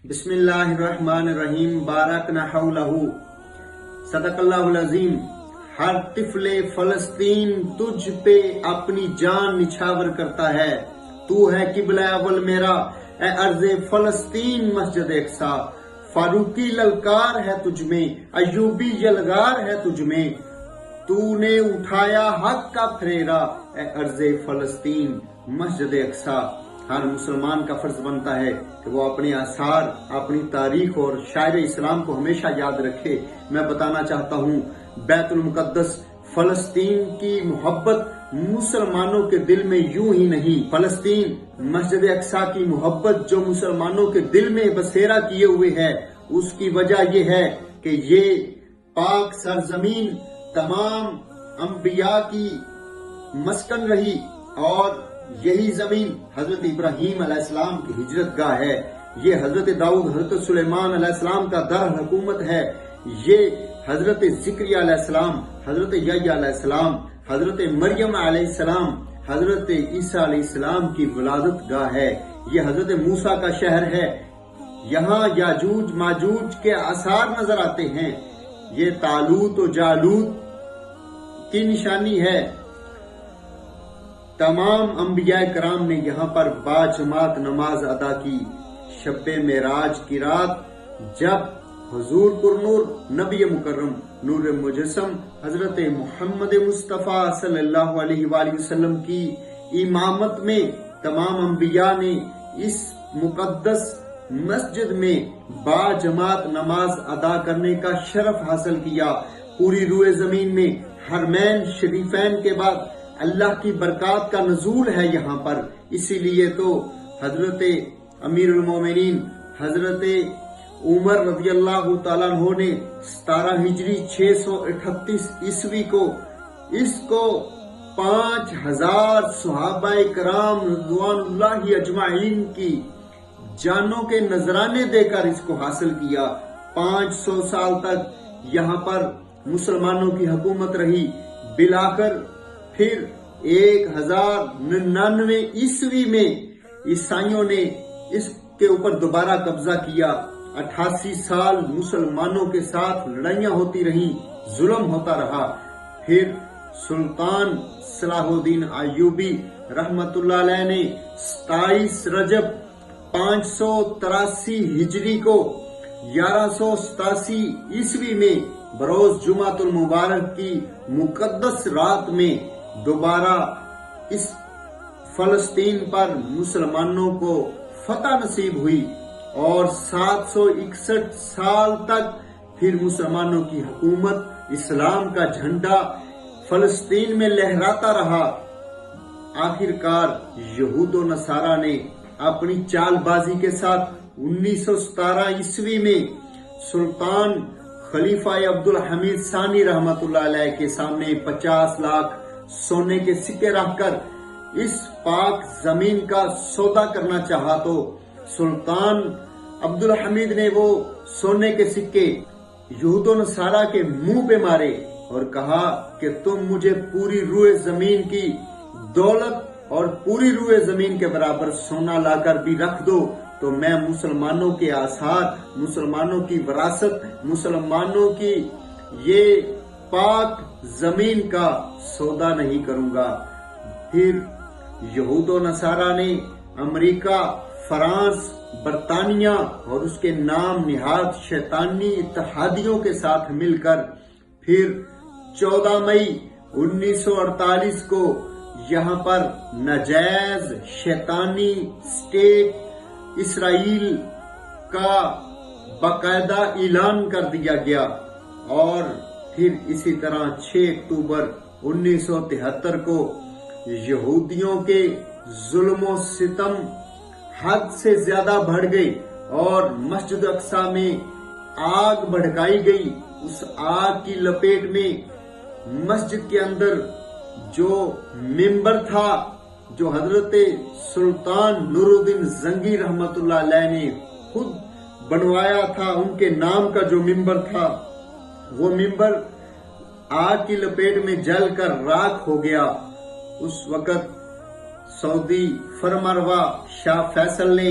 بسم اللہ الرحمن الرحیم بارکنا حولہ صدق اللہ العظیم۔ ہر طفل فلسطین تجھ پہ اپنی جان نچھاور کرتا ہے، تو ہے قبلہ اول میرا اے ارض فلسطین مسجد اقصی۔ فاروقی للکار ہے تجھ میں، ایوبی یلغار ہے تجھ میں، تو نے اٹھایا حق کا پھریرا اے ارض فلسطین مسجد اقصی۔ ہر مسلمان کا فرض بنتا ہے کہ وہ اپنے آثار، اپنی تاریخ اور شاعر اسلام کو ہمیشہ یاد رکھے۔ میں بتانا چاہتا ہوں، بیت المقدس فلسطین کی محبت مسلمانوں کے دل میں یوں ہی نہیں، فلسطین مسجد اقصی کی محبت جو مسلمانوں کے دل میں بسیرا کیے ہوئے ہے، اس کی وجہ یہ ہے کہ یہ پاک سرزمین تمام انبیاء کی مسکن رہی، اور یہی زمین حضرت ابراہیم علیہ السلام کی ہجرت گاہ ہے۔ یہ حضرت داؤد، حضرت سلیمان علیہ السلام کا دارالحکومت ہے۔ یہ حضرت زکریا علیہ السلام، حضرت یحییٰ علیہ السلام، حضرت مریم علیہ السلام، حضرت عیسیٰ علیہ السلام کی ولادت گاہ ہے۔ یہ حضرت موسیٰ کا شہر ہے۔ یہاں یاجوج ماجوج کے آثار نظر آتے ہیں۔ یہ طالوت و جالوت کی نشانی ہے۔ تمام انبیاء کرام نے یہاں پر باجماعت نماز ادا کی۔ شب معراج کی رات جب حضور پر نور نبی مکرم نور مجسم حضرت محمد مصطفیٰ صلی اللہ علیہ وآلہ وسلم کی امامت میں تمام انبیاء نے اس مقدس مسجد میں باجماعت نماز ادا کرنے کا شرف حاصل کیا۔ پوری روئے زمین میں حرمین شریفین کے بعد اللہ کی برکات کا نزول ہے یہاں پر۔ اسی لیے تو حضرت امیر المومنین حضرت عمر رضی اللہ تعالیٰ عنہ نے 17 ہجری 638 عیسوی کو اس کو 5000 صحابہ کرام رضوان اللہ اجمعین کی جانوں کے نذرانے دے کر اس کو حاصل کیا۔ 500 سال تک یہاں پر مسلمانوں کی حکومت رہی۔ بلاخر پھر 1099 عیسوی میں عیسائیوں نے اس کے اوپر دوبارہ قبضہ کیا۔ 88 سال مسلمانوں کے ساتھ لڑائیاں ہوتی رہیں، ظلم ہوتا رہا۔ پھر سلطان صلاح الدین ایوبی رحمت اللہ علیہ نے 27 رجب 583 ہجری کو 1187 عیسوی میں بروز جمعۃ المبارک کی مقدس رات میں دوبارہ اس فلسطین پر مسلمانوں کو فتح نصیب ہوئی، اور 761 سال تک پھر مسلمانوں کی حکومت، اسلام کا جھنڈا فلسطین میں لہراتا رہا۔ آخر کار یہود و نصارہ نے اپنی چال بازی کے ساتھ 1917 عیسوی میں سلطان خلیفہ عبدالحمید ثانی رحمت اللہ علیہ کے سامنے 50 لاکھ سونے کے سکے رکھ کر اس پاک زمین کا سودا کرنا چاہا، تو سلطان عبدالحمید نے وہ سونے کے سکے یہود و نصارہ کے منہ پہ مارے اور کہا کہ تم مجھے پوری روئے زمین کی دولت اور پوری روئے زمین کے برابر سونا لا کر بھی رکھ دو تو میں مسلمانوں کے آثار، مسلمانوں کی وراثت، مسلمانوں کی یہ پاک زمین کا سودا نہیں کروں گا۔ پھر یہود و نصارہ نے امریکہ، فرانس، برطانیہ اور اس کے نام نہاد شیطانی اتحادیوں کے ساتھ مل کر پھر 14 مئی 1948 کو یہاں پر ناجائز شیطانی اسٹیٹ اسرائیل کا باقاعدہ اعلان کر دیا گیا، اور پھر اسی طرح 6 اکتوبر 1973 کو یہودیوں کے ظلم و ستم حد سے زیادہ بڑھ گئے اور مسجد اقصی میں آگ بھڑکائی گئی۔ اس آگ کی لپیٹ میں مسجد کے اندر جو ممبر تھا، جو حضرت سلطان نور الدین زنگی رحمت اللہ علیہ نے خود بنوایا تھا، ان کے نام کا جو ممبر تھا، وہ ممبر آگ کی لپیٹ میں جل کر راکھ ہو گیا۔ اس وقت سعودی فرمانروا شاہ فیصل نے